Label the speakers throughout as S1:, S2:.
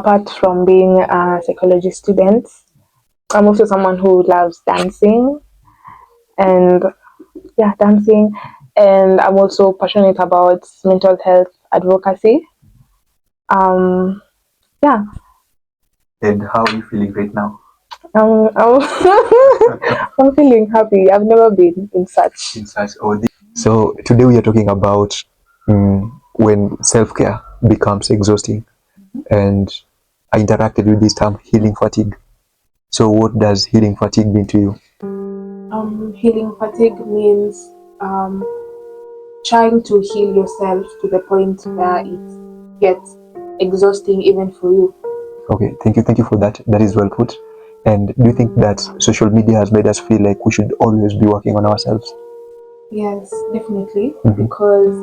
S1: Apart from being a psychology student, I'm also someone who loves dancing and dancing. And I'm also passionate about mental health advocacy. Um, yeah.
S2: And how are you feeling right now?
S1: I'm I'm feeling happy. I've never been in such.
S2: So today we are talking about when self-care becomes exhausting, and I interacted with this term healing fatigue. So what does healing fatigue mean to you?
S1: Healing fatigue means trying to heal yourself to the point where it gets exhausting even for you.
S2: Okay, thank you for that. That is well put. And do you think that social media has made us feel like we should always be working on ourselves?
S1: Yes, definitely. Because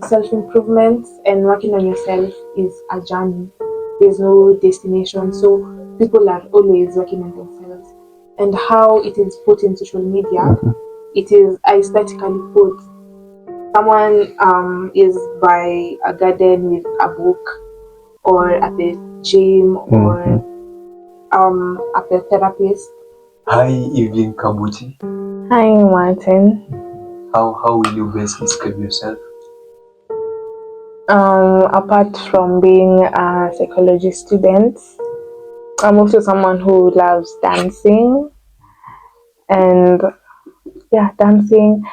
S1: self-improvement and working on yourself is a journey. There's no destination. So people are always working on themselves. And how it is put in social media, it is aesthetically put. Someone is by a garden with a book, or at the gym, or at the therapist.
S2: Hi, Evelyn Kabuti.
S1: Hi, Martin.
S2: How will you best describe yourself?
S1: Apart from being a psychology student, I'm also someone who loves dancing and dancing.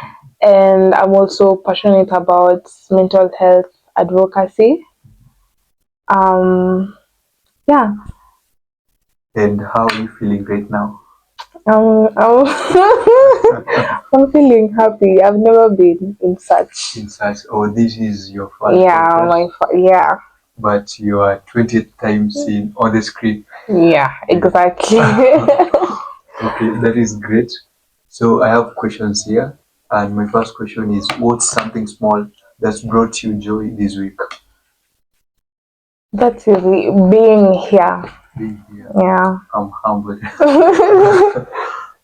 S1: And I'm also passionate about mental health advocacy. Yeah.
S2: And how are you feeling right now?
S1: I'm I'm feeling happy. I've never been in such.
S2: Oh, this is your first
S1: podcast.
S2: But you are 20 times seen on the screen.
S1: Yeah, exactly.
S2: Okay, that is great. So I have questions here, and my first question is, what's something small that's brought you joy this week?
S1: That's really being here. Yeah.
S2: I'm humbled.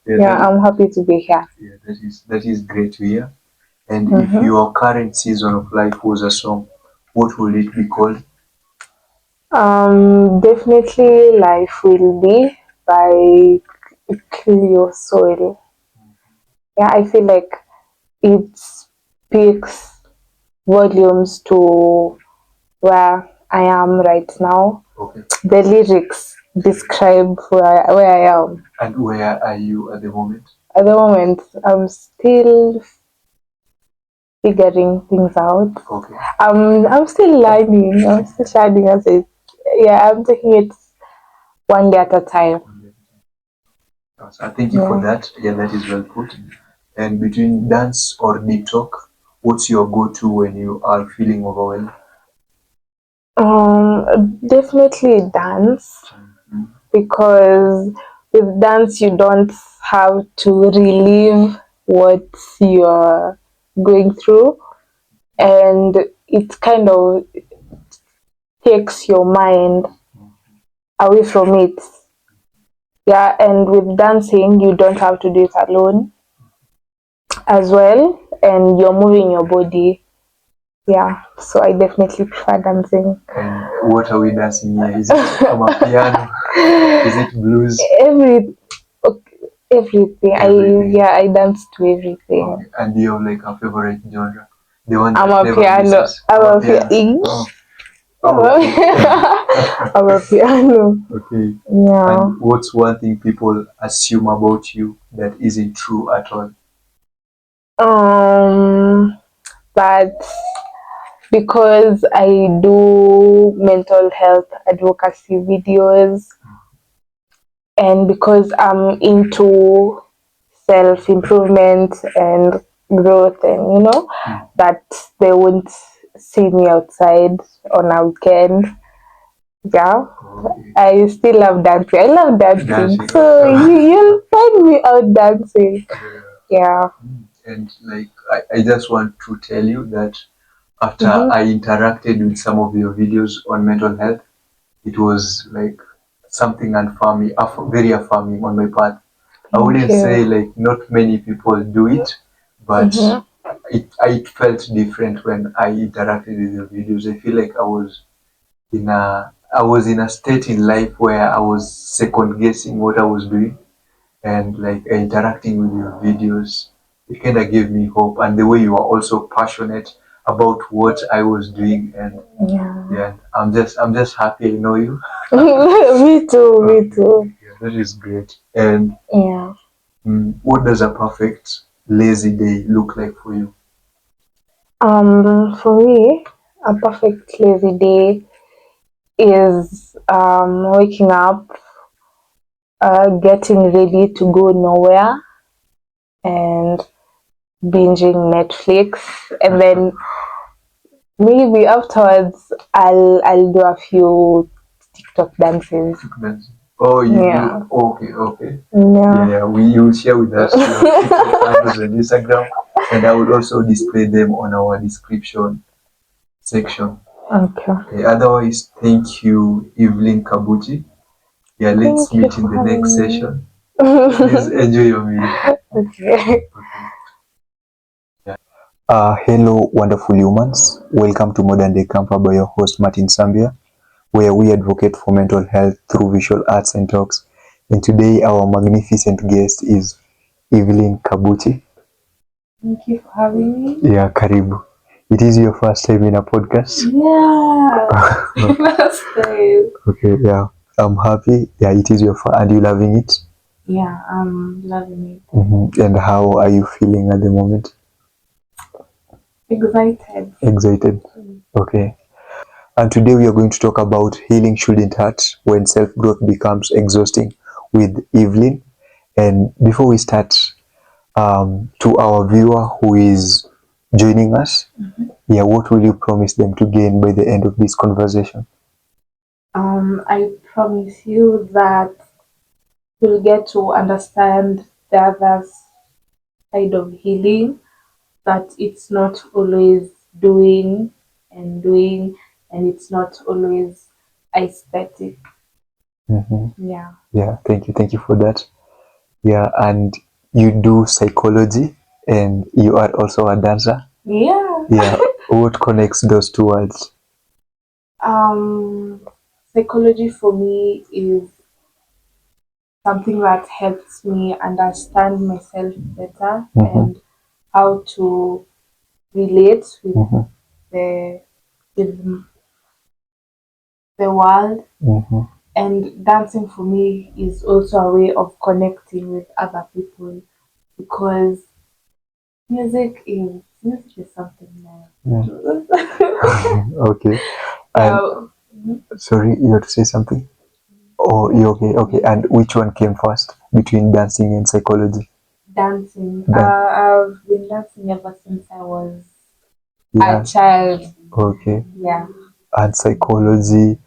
S1: I'm happy to be here.
S2: Yeah, that is great to hear. And if your current season of life was a song, what would it be called?
S1: Definitely Life Will Be by Cleo Soil. Yeah, I feel like it speaks volumes to where I am right now.
S2: Okay.
S1: The lyrics describe where I am.
S2: And where are you at the moment?
S1: At the moment, I'm still figuring things out.
S2: Okay.
S1: I'm still learning. I'm taking it one day at a time.
S2: So thank you for that. Yeah, that is well put. And between dance or deep talk, what's your go-to when you are feeling overwhelmed?
S1: Definitely dance, because with dance you don't have to relive what you're going through, and it kind of takes your mind away from it. Yeah, and with dancing you don't have to do it alone as well, and you're moving your body. Yeah, so I definitely prefer dancing.
S2: And what are we dancing here? Is it piano? Is it blues?
S1: Everything. I dance to everything.
S2: Okay. And do you have like a favorite genre? The one
S1: I'm a piano. I'm a piano.
S2: Okay.
S1: Yeah.
S2: And what's one thing people assume about you that isn't true at all?
S1: That because I do mental health advocacy videos, and because I'm into self-improvement and growth, and that they won't see me outside on a weekend. Yeah. Okay. I still love dancing. I love dancing. So you'll find me out dancing. Yeah.
S2: And like I just want to tell you that after I interacted with some of your videos on mental health, it was like something very affirming on my part. I wouldn't say like not many people do it, but it felt different when I interacted with your videos. I feel like I was in a I was in a state in life where I was second guessing what I was doing, and like interacting with your videos, it kind of gave me hope. And the way you are also passionate about what I was doing, and yeah, I'm just happy I know you.
S1: Me too, me too.
S2: Yeah, that is great. And
S1: Yeah.
S2: what does a perfect lazy day look like for you?
S1: For me, a perfect lazy day is waking up, getting ready to go nowhere, and binging Netflix, and then maybe afterwards I'll do a few TikTok dances.
S2: Oh, you
S1: Yeah.
S2: okay, okay.
S1: Yeah.
S2: Yeah, you will share with us your TikTok handles and Instagram, and I will also display them on our description section.
S1: Okay.
S2: Otherwise, thank you, Evelyn Kabuchi. Yeah, let's
S1: Thank you
S2: meet in
S1: for
S2: the next
S1: having me.
S2: session. Please enjoy your meal.
S1: Okay.
S2: Hello, wonderful humans. Welcome to Modern Day Campfire by your host, Martin Sambia, where we advocate for mental health through visual arts and talks. And today, our magnificent guest is Evelyn Kabuchi.
S1: Thank you for having me.
S2: Yeah, karibu. It is your first time in a podcast.
S1: Yeah. First time.
S2: Okay, yeah. I'm happy. Yeah, it is your first, and you loving it?
S1: Yeah, I'm loving it.
S2: And how are you feeling at the moment?
S1: Excited.
S2: Excited. Okay. And today we are going to talk about healing shouldn't hurt when self-growth becomes exhausting with Evelyn. And before we start, to our viewer who is joining us, yeah, what will you promise them to gain by the end of this conversation?
S1: I promise you that you'll get to understand the other side of healing, that it's not always doing and doing, and it's not always aesthetic. Yeah.
S2: Yeah, thank you for that. Yeah, and you do psychology and you are also a dancer.
S1: Yeah.
S2: Yeah, what connects those two worlds?
S1: Um, Psychology for me is something that helps me understand myself better and how to relate with the with the world. And dancing for me is also a way of connecting with other people, because music is something nice.
S2: Okay. And sorry, you have to say something? Oh, you okay? Okay. And which one came first between dancing and psychology?
S1: Dancing. I've been dancing ever since I was a child.
S2: Okay.
S1: Yeah.
S2: And psychology.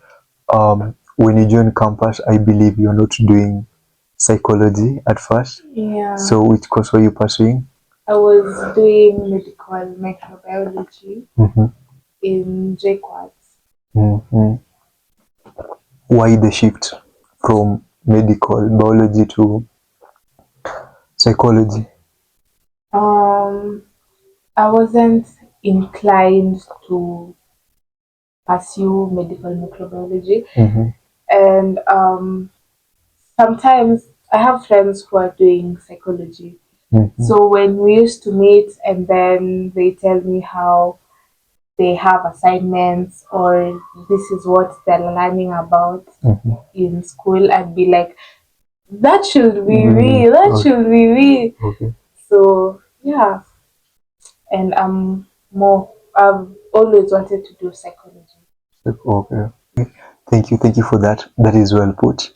S2: When you join campus, I believe you're not doing psychology at first.
S1: Yeah.
S2: So which course were you pursuing?
S1: I was doing medical microbiology in JQuat.
S2: Why the shift from medical biology to psychology?
S1: I wasn't inclined to pursue medical microbiology, and sometimes I have friends who are doing psychology. So when we used to meet and then they tell me how they have assignments or this is what they're learning about in school, I'd be like, that should be me, that should be me.
S2: Okay.
S1: So yeah, and I've always wanted to do psychology.
S2: Okay. Thank you for that. That is well put.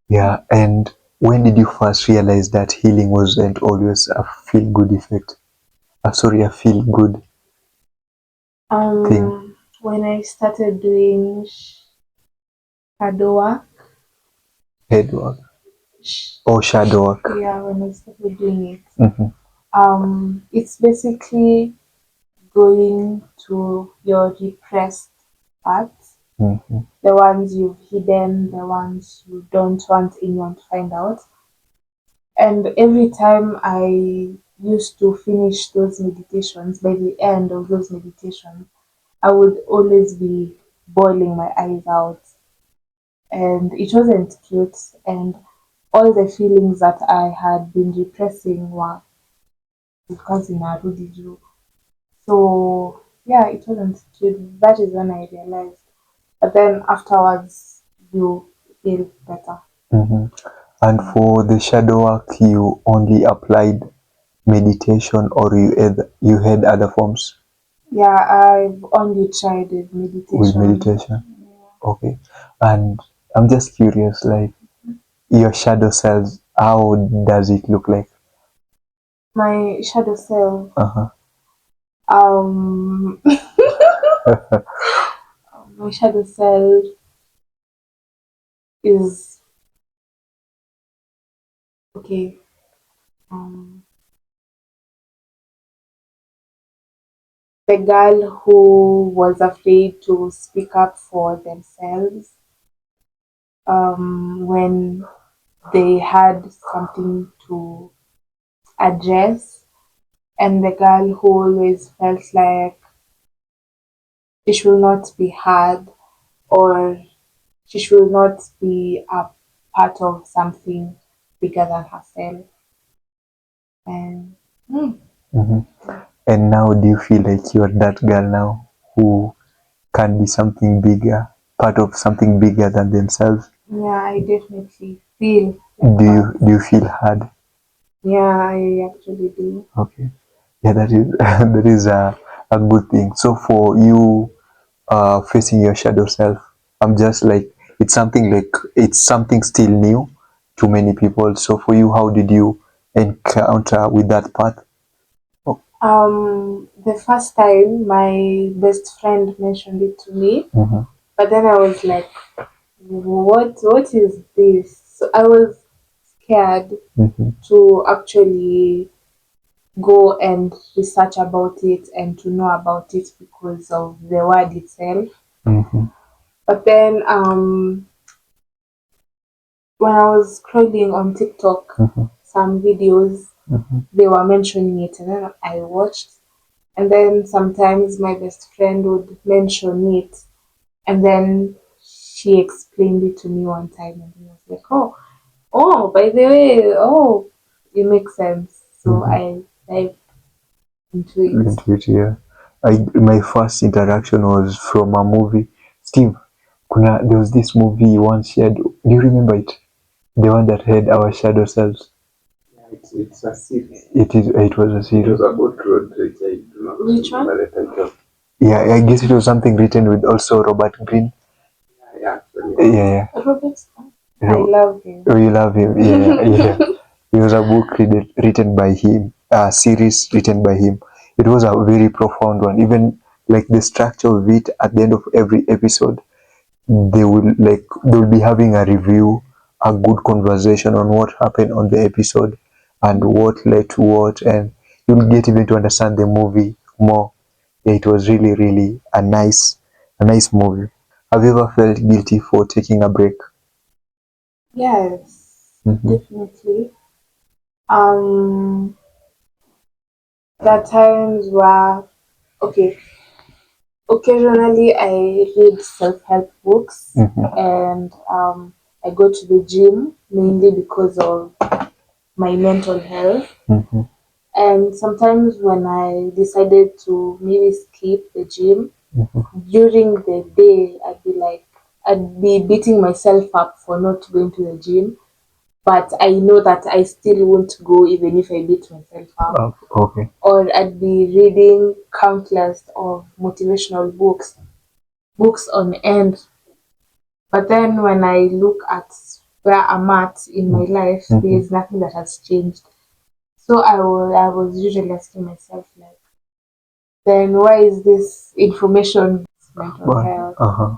S2: Yeah. And when did you first realize that healing wasn't always a feel good effect? A feel good thing.
S1: When I started doing shadow work.
S2: Head work or shadow work.
S1: Yeah, when I started doing it. It's basically going to your repressed parts, the ones you've hidden, the ones you don't want anyone to find out. And every time I used to finish those meditations, by the end of those meditations, I would always be bawling my eyes out. and it wasn't cute, and all the feelings that I had been repressing were because in Arudiju. So yeah, it wasn't cute. That is when I realized. But then afterwards, you feel better.
S2: Mm-hmm. And for the shadow work, you only applied meditation, or you had other forms
S1: Yeah, I've only tried with
S2: with
S1: meditation.
S2: meditation? Okay. And I'm just curious, like your shadow self, how does it look like?
S1: My shadow self,
S2: Uh-huh.
S1: um, my shadow self is okay. Um, the girl who was afraid to speak up for themselves when they had something to address, and the girl who always felt like she should not be heard or she should not be a part of something bigger than herself. And
S2: Mm-hmm. And now, do you feel like you're that girl now who can be something bigger, part of something bigger than themselves?
S1: yeah, I definitely feel like
S2: Do you
S1: that.
S2: do you feel hard?
S1: Yeah, I actually do.
S2: Okay. Yeah, that is that is a good thing. So for you, facing your shadow self, I'm just like it's something still new to many people. So for you, how did you encounter with that path? Oh,
S1: The first time my best friend mentioned it to me,
S2: mm-hmm,
S1: but then I was like, what is this? So I was scared
S2: mm-hmm,
S1: to actually go and research about it and to know about it because of the word itself.
S2: mm-hmm,
S1: But then when I was scrolling on TikTok,
S2: mm-hmm,
S1: some videos
S2: mm-hmm,
S1: they were mentioning it, and then I watched. And then sometimes my best friend would mention it, and then she explained it to me one time, and I was like, oh, by the way, oh, it makes sense. So
S2: mm-hmm.
S1: I dived into it.
S2: Into it, yeah. My first interaction was from a movie. Steve, there was this movie you once shared. Do you remember it? The one that had our shadow selves.
S3: It's a series.
S2: It was a
S3: It
S2: series.
S3: was about road rage. I do not
S1: Which one?
S3: remember the title.
S2: Yeah, I guess it was something written with also Robert Greene.
S3: Yeah, actually.
S2: Yeah,
S1: Robert.
S2: yeah.
S1: I love him.
S2: Oh, you love him. Yeah, yeah. It was a book written by him, a series written by him. It was a very profound one. Even like the structure of it, at the end of every episode, they will be having a review, a good conversation on what happened on the episode and what led to what, and you'll get even to understand the movie more. Yeah, it was really a nice movie. Have you ever felt guilty for taking a break?
S1: Yes,
S2: Mm-hmm.
S1: definitely. Um, there are times where, okay, occasionally I read self-help books,
S2: Mm-hmm.
S1: and I go to the gym mainly because of my mental health.
S2: Mm-hmm.
S1: And sometimes when I decided to maybe skip the gym
S2: Mm-hmm.
S1: during the day, I'd be beating myself up for not going to the gym. But I know that I still won't go even if I beat myself up.
S2: Okay.
S1: Or I'd be reading countless of motivational books on end. But then when I look at where I'm at in my life, there
S2: Mm-hmm.
S1: is nothing that has changed. So I was usually asking myself like, then why is this information mental
S2: But
S1: health?
S2: uh-huh.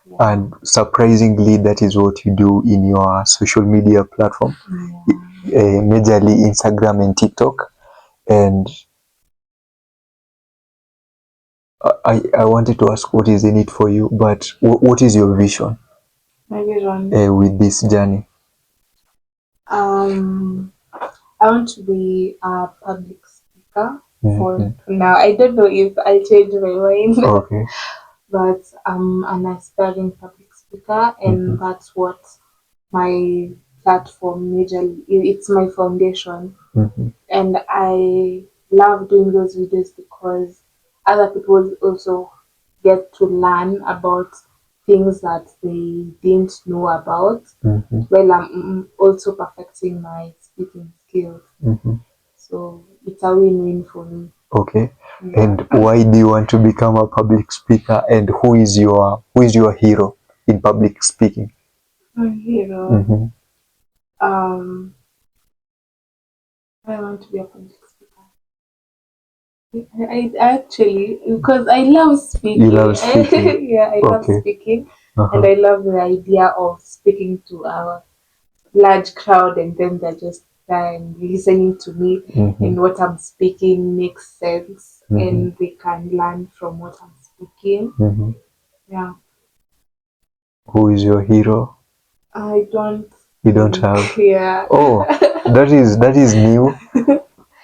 S1: Yeah.
S2: And surprisingly, that is what you do in your social media platform, majorly Instagram and TikTok. And I wanted to ask what is in it for you, but what is your vision
S1: My vision.
S2: with this journey?
S1: I want to be a public speaker for
S2: Mm-hmm.
S1: now. I don't know if I'll change my mind,
S2: Okay.
S1: but I'm an aspiring public speaker. speaker, and that's what my platform majorly. It's my foundation, and I love doing those videos because other people also get to learn about things that they didn't know about. Well, I'm also perfecting my speaking skills, so it's a win-win for me.
S2: Okay.
S1: Yeah.
S2: And why do you want to become a public speaker? And who is your hero in public speaking?
S1: My hero. Um, I want to be a public speaker. I actually, because I love speaking.
S2: You love speaking.
S1: Yeah, I love
S2: Okay.
S1: speaking, and I love the idea of speaking to a large crowd, and then they're just there and listening to me, and what I'm speaking makes sense, and they can learn from what I'm speaking. Yeah,
S2: Who is your hero?
S1: I don't.
S2: You don't have.
S1: Yeah.
S2: Oh, that is new.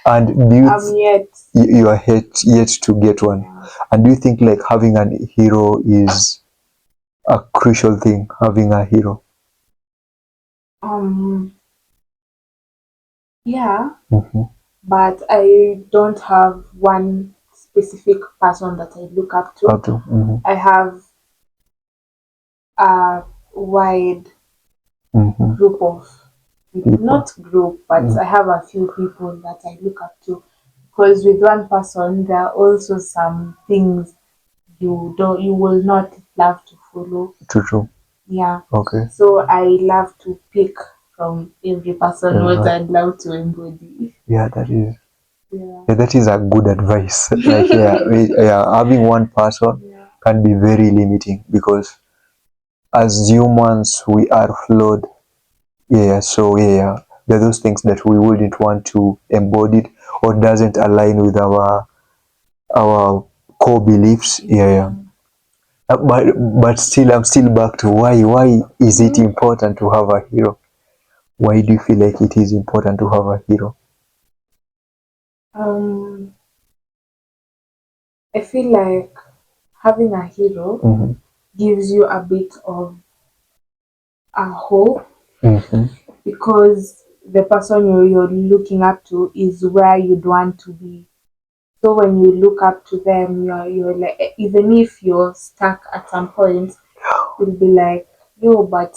S2: And do you
S1: I'm yet.
S2: you are yet to get one?
S1: Yeah.
S2: And do you think like having a hero is a crucial thing? Having a hero.
S1: Yeah, but I don't have one specific person that I look up to. I have a wide group of people, not group, but I have a few people that I look up to. Because with one person, there are also some things you will not love to follow.
S2: True.
S1: Yeah.
S2: Okay.
S1: So I love to pick from every person what I'd love to embody.
S2: Yeah, that is.
S1: Yeah.
S2: Yeah, that is a good advice. Like having one person can be very limiting because as humans we are flawed. Yeah, so there are those things that we wouldn't want to embody or doesn't align with our core beliefs. But still, I'm still back to why is it important to have a hero? Why do you feel like it is important to have a hero?
S1: I feel like having a hero gives you a bit of a hope because the person you're looking up to is where you'd want to be. So when you look up to them, you're like, even if you're stuck at some point, you'll be like, yo, but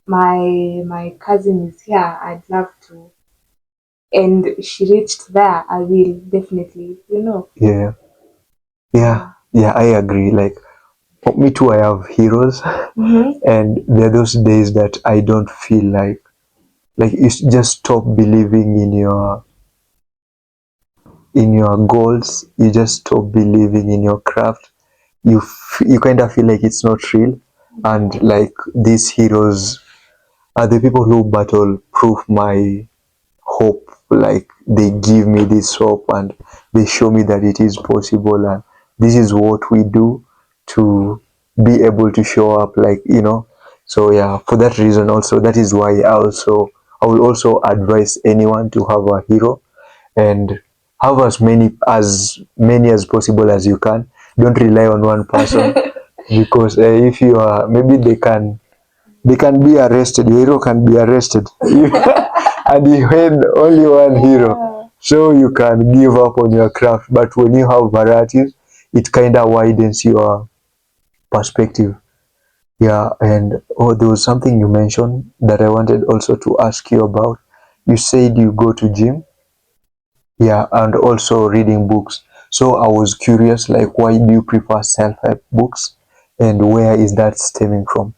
S1: my cousin is here. I'd love to. And she reached there. I will definitely.
S2: Yeah, I agree. Like me too, I have heroes, and there are those days that I don't feel like you just stop believing in your goals. You just stop believing in your craft. You kind of feel like it's not real, and like these heroes are the people who battle proof my hope. Like they give me this hope and they show me that it is possible, and this is what we do to be able to show up, so yeah, for that reason also, that is why I will also advise anyone to have a hero and have as many as possible as you can. Don't rely on one person because if you are, maybe they can be arrested. Your hero can be arrested, and you had only one hero, so you can give up on your craft. But when you have varieties, it kind of widens your perspective. Yeah, and there was something you mentioned that I wanted also to ask you about. You said you go to gym, yeah, and also reading books. So I was curious, like, why do you prefer self-help books, and where is that stemming from?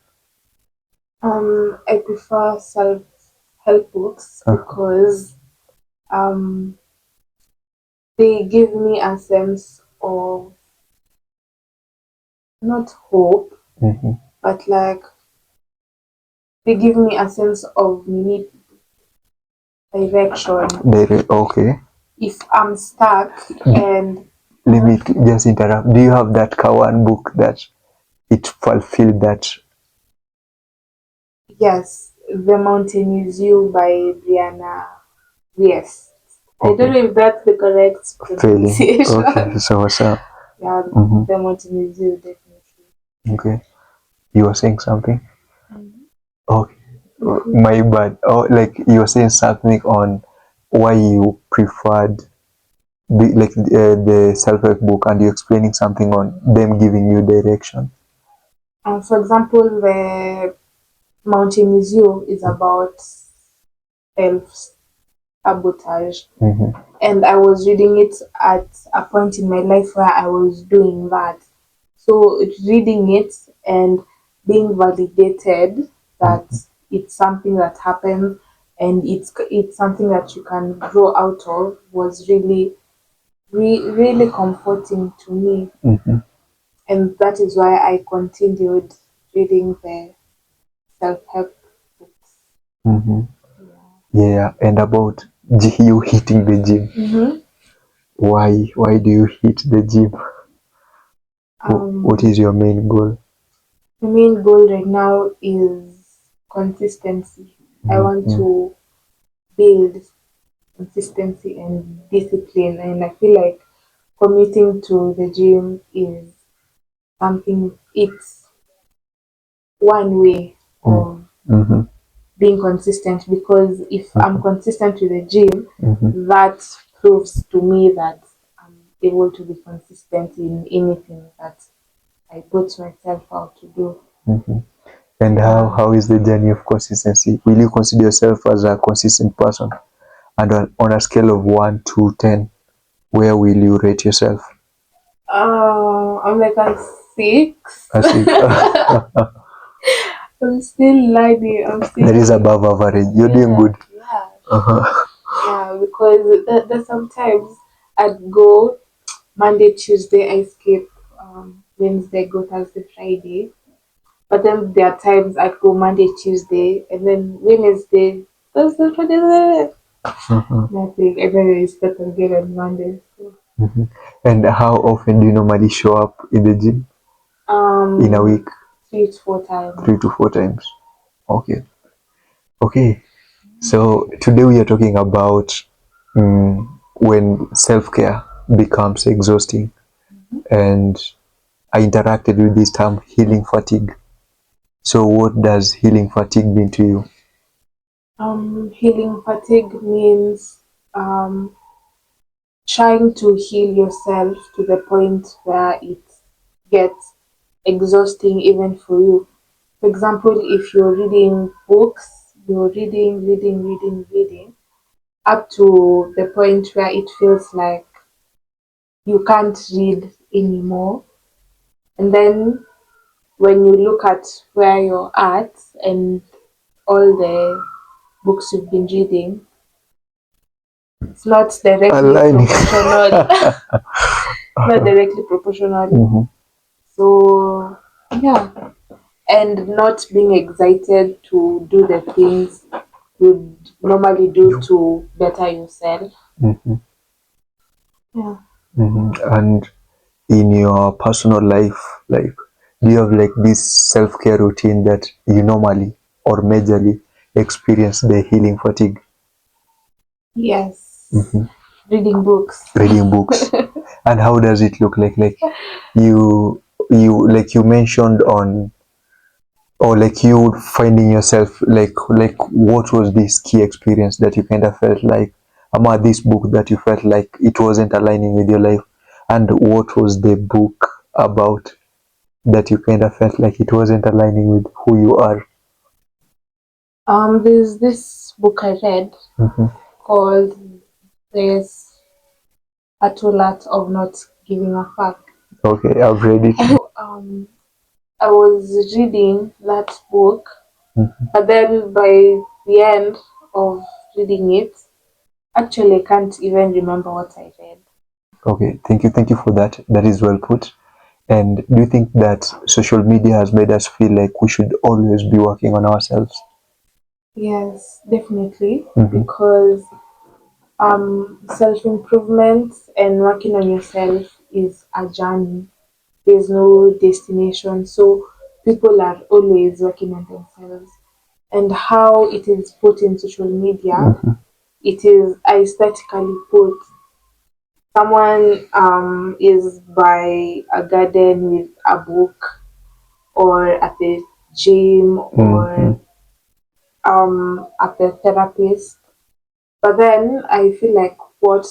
S1: I prefer self-help books because they give me a sense of not hope, but like they give me a sense of direction.
S2: Okay.
S1: If I'm stuck and
S2: Let me just interrupt. Do you have that Kawan book that it fulfilled that?
S1: yes, The Mountain is You by Brianna. Yes. I don't know if that's the correct
S2: Feeling.
S1: pronunciation.
S2: Okay, so what's up?
S1: Yeah, The Mountain is You, definitely.
S2: Okay. You were saying something?
S1: Mhm.
S2: Okay. My bad. Oh, like you were saying something on why you preferred the self-help book, and you explaining something on them giving you direction.
S1: For example, the Mountain is You is about self sabotage,
S2: Mm-hmm.
S1: and I was reading it at a point in my life where I was doing that. So reading it and being validated that it's something that happens and it's something that you can grow out of was really comforting to me,
S2: Mm-hmm.
S1: and that is why I continued reading the self help books.
S2: Mm-hmm. Yeah, and about you hitting the gym.
S1: Mm-hmm.
S2: Why do you hit the gym? What is your main goal?
S1: The main goal right now is consistency. I want
S2: Mm-hmm.
S1: to build consistency and discipline, and I feel like committing to the gym is something, it's one way of
S2: Mm-hmm.
S1: being consistent, because if I'm consistent with the gym,
S2: Mm-hmm.
S1: that proves to me that I'm able to be consistent in anything that I put myself out to do.
S2: Mm-hmm. And
S1: Yeah.
S2: how is the journey of consistency? Will you consider yourself as a consistent person? And on a scale of 1 to 10, where will you rate yourself?
S1: I'm like a 6.
S2: I see.
S1: I'm still learning. I'm still
S2: That is
S1: learning.
S2: above average. You're doing good.
S1: Yeah,
S2: Uh-huh.
S1: yeah. Because there's sometimes I'd go Monday, Tuesday, I skip Wednesday, go Thursday, Friday. But then there are times I go Monday, Tuesday, and then Wednesday, Thursday, Friday,
S2: Mhm.
S1: nothing. And then I start again on Monday. So,
S2: Mhm. And how often do you normally show up in the gym in a week?
S1: 3 to 4 times.
S2: 3 to 4 times. Okay. Okay. So today we are talking about when self-care becomes exhausting, and I interacted with this term healing fatigue. So what does healing fatigue mean to you?
S1: Healing fatigue means um, trying to heal yourself to the point where it gets exhausting even for you. For example, if you're reading books, you're reading, up to the point where it feels like you can't read anymore. And then when you look at where you're at and all the books you've been reading, it's not directly
S2: Aligning.
S1: proportional. Not directly proportional.
S2: Mhm.
S1: So yeah, and not being excited to do the things you'd normally do to better yourself.
S2: Mhm.
S1: Yeah.
S2: Mhm. And in your personal life, like, do you have like this self-care routine that you normally or majorly experience the healing fatigue?
S1: Yes.
S2: Mhm.
S1: Reading books.
S2: Reading books. And how does it look like you mentioned on, or like you finding yourself, like what was this key experience that you kind of felt like about this book that you felt like it wasn't aligning with your life, and what was the book about that you kind of felt like it wasn't aligning with who you are?
S1: There's this book I read
S2: Mm-hmm.
S1: called "There's a Art of Not Giving a Fuck."
S2: Okay, I've read it.
S1: I was reading that book,
S2: Mhm.
S1: but then by the end of reading it, actually I can't even remember what I read.
S2: Okay, thank you for that. That is well put. And do you think that social media has made us feel like we should always be working on ourselves?
S1: Yes, definitely,
S2: Mm-hmm.
S1: because self improvement and working on yourself is a journey. There's no destination, so people are always working on themselves. And how it is put in social media,
S2: Mm-hmm.
S1: it is aesthetically put. Someone is by a garden with a book, or at the gym or at the therapist. But then I feel like what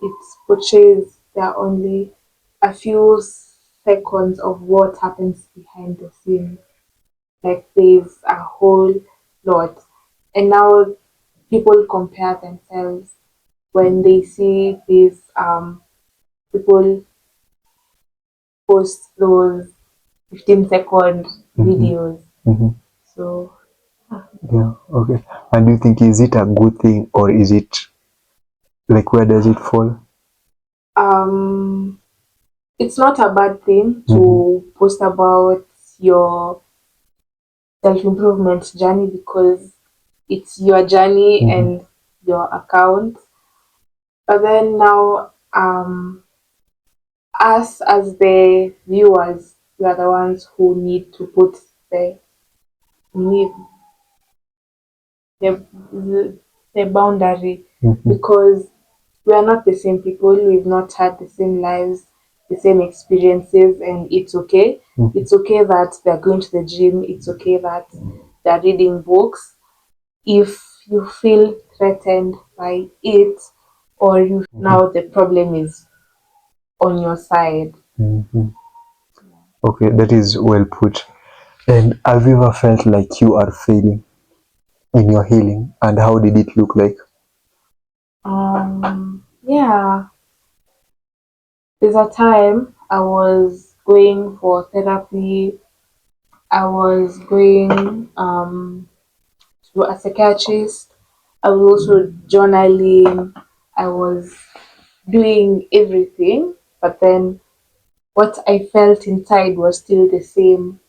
S1: it portrays, there are only a few seconds of what happens behind the scenes. Like there's a whole lot. And now people compare themselves when they see these people post those 15-second videos. So
S2: Yeah. Okay. And do you think, is it a good thing, or is it like, where does it fall?
S1: um it's not a bad thing to post about your self-improvement journey because it's your journey and your account. But then now us as the viewers, we are the ones who need to put the need the, the boundary because we are not the same people. We've not had the same lives, the same experiences, and it's okay. It's okay that they're going to the gym. It's okay that they're reading books. If you feel threatened by it, or you now the problem is on your side.
S2: Okay, that is well put. And have you ever felt like you are failing in your healing, and how did it look like?
S1: Yeah, there's a time I was going for therapy. I was going to a psychiatrist. I was also journaling. I was doing everything, but then what I felt inside was still the same.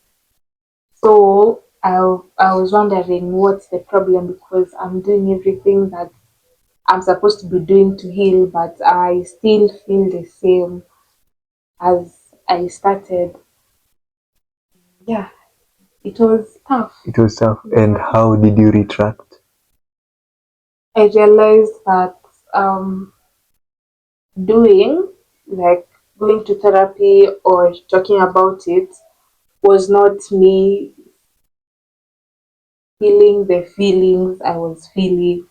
S1: So I was wondering what's the problem because I'm doing everything that I'm supposed to be doing to heal, but I still feel the same as I started. Yeah, it was tough.
S2: It was tough. And how did you retract?
S1: I realized that doing like going to therapy or talking about it was not me feeling the feelings I was feeling.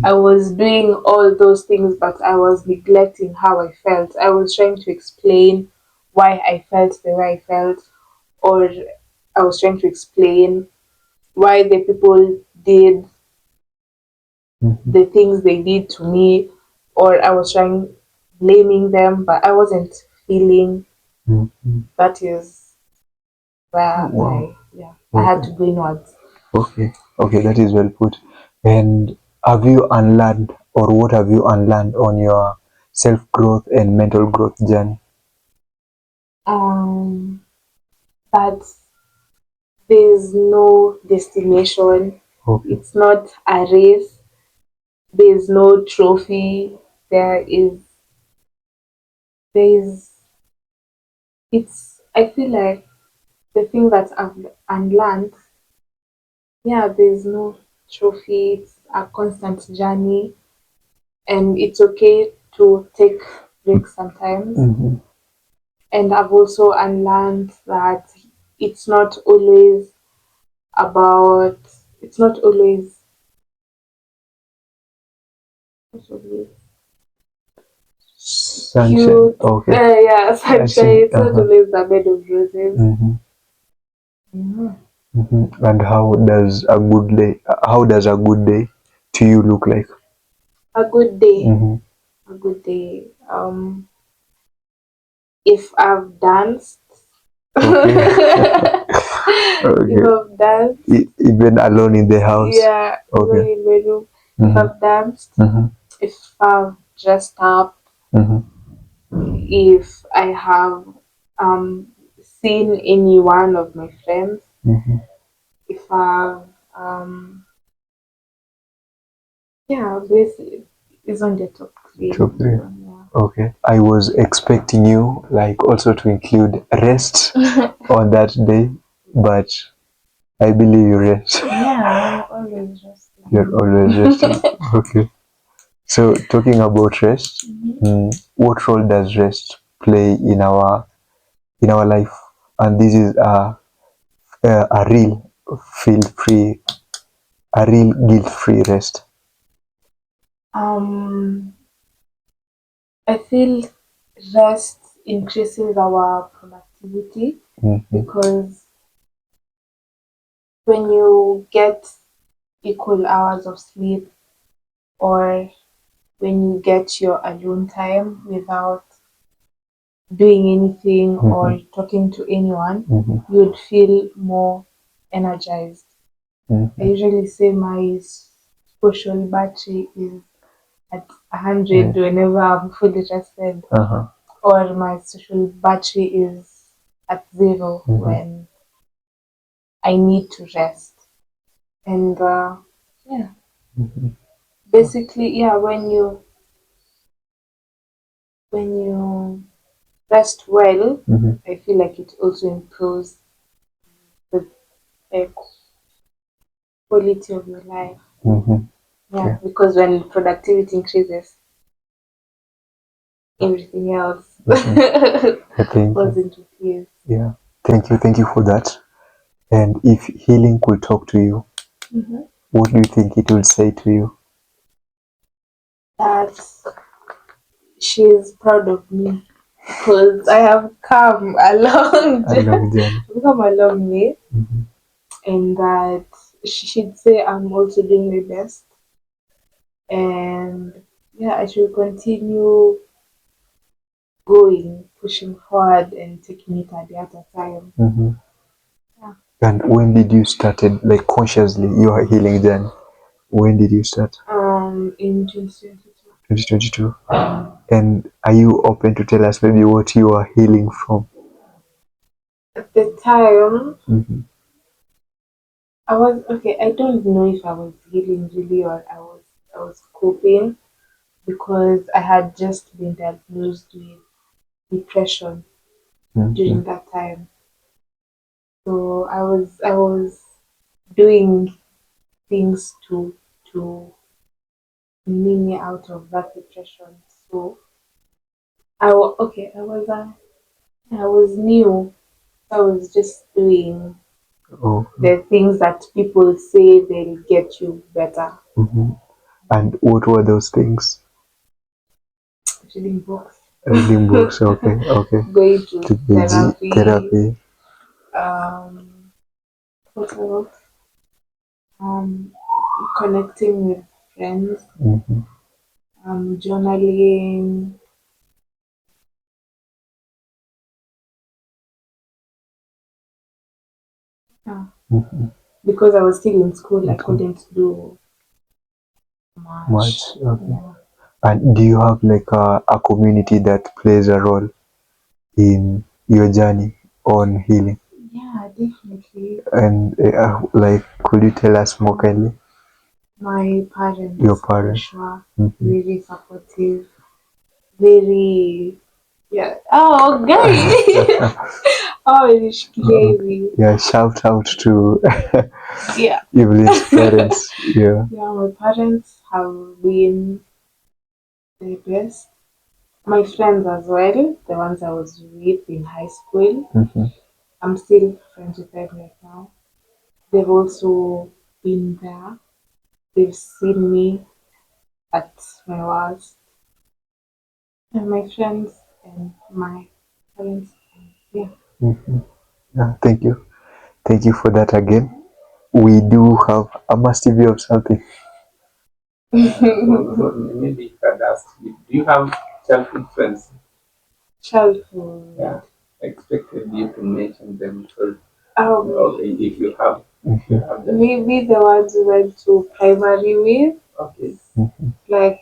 S1: I was doing all those things, but I was neglecting how I felt. I was trying to explain why I felt the way I felt, or I was trying to explain why the people did the things they did to me, or I was trying blaming them, but I wasn't feeling. That is where
S2: Wow.
S1: I had to go inwards.
S2: Okay, okay, that is well put. And have you unlearned, or what have you unlearned on your self growth and mental growth journey?
S1: Um, that there's no destination.
S2: Okay.
S1: It's not a race. There's no trophy. There's it's I feel like the thing that I've unlearned, yeah, there's no trophy. It's a constant journey and it's okay to take breaks sometimes. And I've also unlearned that it's not always about it's not always what's the word?
S2: Sunshine.
S1: Cute.
S2: Okay.
S1: Yeah, sunshine. It's not always a bed of roses.
S2: And how does a good day to you look like?
S1: A good day. A good day. If I've danced.
S2: Okay.
S1: If I've danced.
S2: Even alone in the house?
S1: Yeah, alone in my room. If I've danced. If I've dressed up. If I have seen any one of my friends. If I've yeah, basically it's on the top three.
S2: Top three.
S1: Yeah.
S2: Okay. I was expecting you like also to include rest on that day, but I believe you rest.
S1: Yeah, I'm always resting.
S2: You're always resting. Okay. So talking about rest, what role does rest play in our life? And this is a real feel free, a real guilt-free rest?
S1: I feel rest increases our productivity because when you get equal hours of sleep or when you get your alone time without doing anything or talking to anyone, you'd feel more energized. I usually say my social battery is at 100 whenever I'm fully rested, or my social battery is at 0 when I need to rest. And yeah, basically, yeah, when you rest well, I feel like it also improves the quality of your life. Yeah, because when productivity increases, everything else falls into place.
S2: Yeah, thank you for that. And if healing could talk to you, what do you think it would say to you?
S1: That she's proud of me because I have come a long come a long way, and that she should say I'm also doing my best, and yeah, I should continue going, pushing forward, and taking it a day at a time. Yeah.
S2: And when did you started like consciously your healing journey? When did you start?
S1: In 2022.
S2: 2022. And are you open to tell us maybe what you are healing from?
S1: At the time, I was okay. I don't know if I was healing really or I was coping because I had just been diagnosed with depression during that time. So I was doing things to bring me out of that depression. So okay. I was new. I was just doing
S2: Oh.
S1: the things that people say they'll get you better.
S2: And what were those things?
S1: Reading books.
S2: Reading books. Okay.
S1: Going to
S2: To the therapy.
S1: What else? Um, Connecting with friends. Journaling. Yeah. Because I was still in school, I couldn't do much.
S2: Okay.
S1: Yeah.
S2: And do you have like a community that plays a role in your journey on healing?
S1: Yeah, definitely.
S2: And like, could you tell us more kindly?
S1: My parents.
S2: Your parents.
S1: For sure. Very supportive. Very. Yeah. Oh, guys. Oh, it's crazy.
S2: Yeah, shout out to
S1: Yeah.
S2: Evelyn's parents. Yeah.
S1: Yeah, my parents have been the best. My friends as well, the ones I was with in high school. I'm still friends with them right now. They've also been there. They've seen me at my worst. And my friends and my parents. Yeah.
S2: Yeah, thank you. Thank you for that again. We do have a massive view of something.
S3: Maybe if I'd ask you, do you have childhood friends?
S1: Childhood.
S3: Yeah, I expected you to mention them because
S1: Okay,
S3: if you have, them.
S1: maybe the ones we went to primary with,
S3: Okay.
S1: like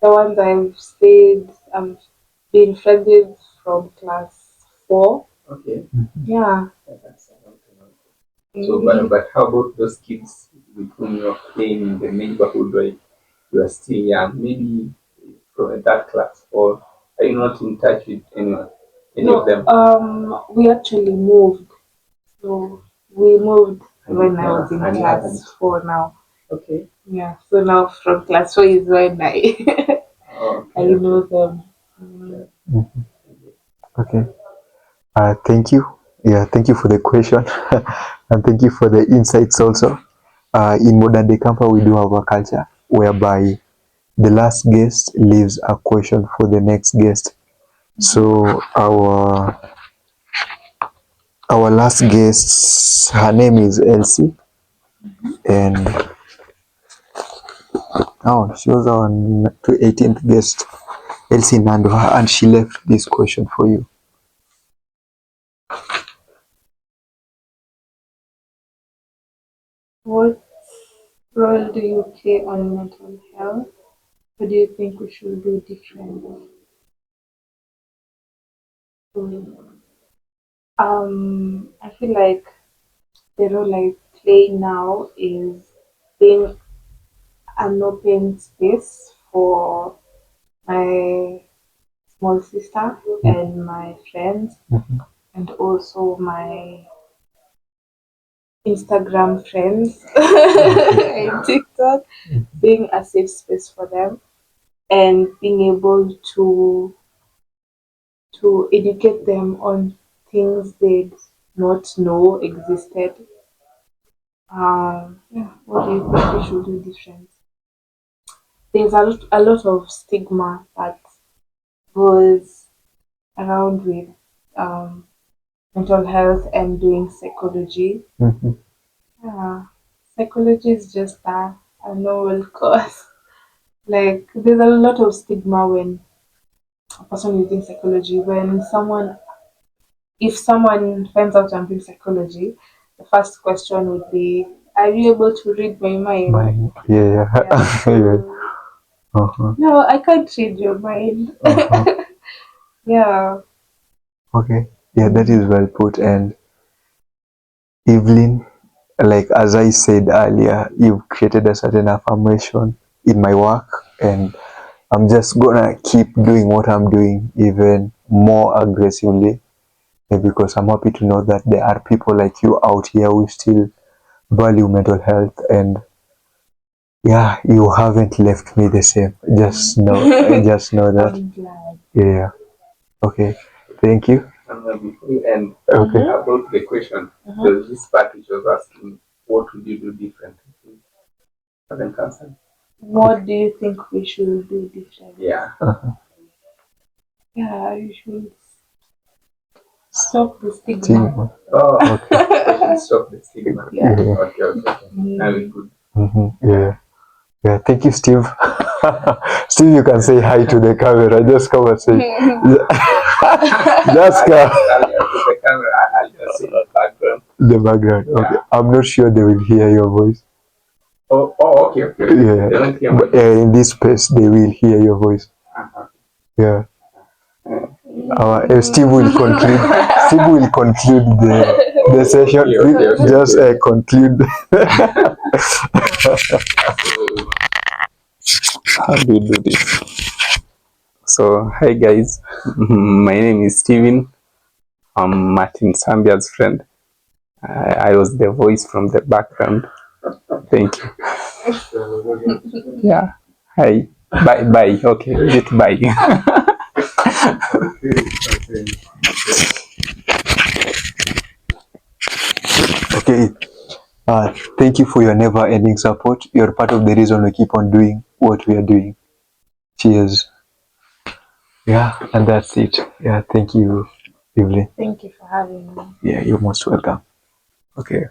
S1: the ones I've been friends with from class 4.
S3: Okay.
S1: Yeah.
S3: That's so, but how about those kids with whom you're playing in the neighborhood where you are still young? Maybe from that class, or are you not in touch with anyone, any
S1: No,
S3: of them?
S1: we actually moved. So we moved
S3: And
S1: when I was in
S3: and you
S1: class
S3: haven't?
S1: 4 now.
S3: Okay.
S1: Yeah. So now from class 4 is when I
S3: Oh,
S1: I
S3: okay.
S1: know them.
S2: Okay. Thank you. Yeah, thank you for the question. And thank you for the insights also. In modern day Campfire, we do have a culture whereby the last guest leaves a question for the next guest. So our last guest, her name is Elsie, and she was our 18th guest, Elsie Nandoha, and she left this question for you.
S1: What role do you play on mental health? What do you think we should do differently? I feel like the role I play now is being an open space for my small sister and my friends, and also my Instagram friends and TikTok, being a safe space for them and being able to educate them on things they not know existed. Yeah, what do you think we should do different? There's a lot of stigma that goes around with um, mental health and doing psychology.
S2: Mm-hmm.
S1: Yeah, psychology is just a novel course. Like, there's a lot of stigma when a person is doing psychology. If someone finds out I'm doing psychology, the first question would be, "Are you able to read my mind?"
S2: Yeah.
S1: Yeah,
S2: Yeah.
S1: so,
S2: Uh-huh.
S1: no, I can't read your mind.
S2: Uh-huh.
S1: Yeah.
S2: Okay. Yeah, that is well put. And Evelyn, like as I said earlier, you've created a certain affirmation in my work, and I'm just gonna keep doing what I'm doing even more aggressively, because I'm happy to know that there are people like you out here who still value mental health, and yeah, you haven't left me the same. Just know, just know that.
S1: I'm glad.
S2: Yeah. Okay. Thank you.
S3: Before you end,
S2: Okay.
S3: about the question, there's this part which was asking, what would you do differently? Haven't answered.
S1: What do you think we should do differently?
S3: Yeah.
S1: Yeah, you should stop the stigma.
S2: Stigma.
S3: Oh,
S2: Okay.
S3: I should stop the stigma.
S1: Yeah.
S3: Okay. Now we could.
S2: Yeah. Yeah. Thank you, Steve. Steve, you can say hi to the camera. Just come and say. Just come.
S3: I'll put the camera. I'll just see the background.
S2: The background. Okay.
S3: Yeah.
S2: I'm not sure they will hear your voice.
S3: Oh, okay.
S2: Yeah.
S3: They don't hear my
S2: In this space, they will hear your voice.
S3: Uh-huh.
S2: Yeah. Steve will conclude. Steve will conclude the session.
S3: Okay.
S2: Just conclude.
S3: How do you do this? So, hi guys. My name is Steven. I'm Martin Sambia's friend. I was the voice from the background. Thank you. Yeah. Hi. Bye. Okay. Bye.
S2: Okay. Thank you for your never-ending support. You're part of the reason we keep on doing what we are doing. Cheers. Yeah, and that's it. Yeah, thank you, Evelyn.
S1: Thank you for having me.
S2: Yeah, you're most welcome. Okay.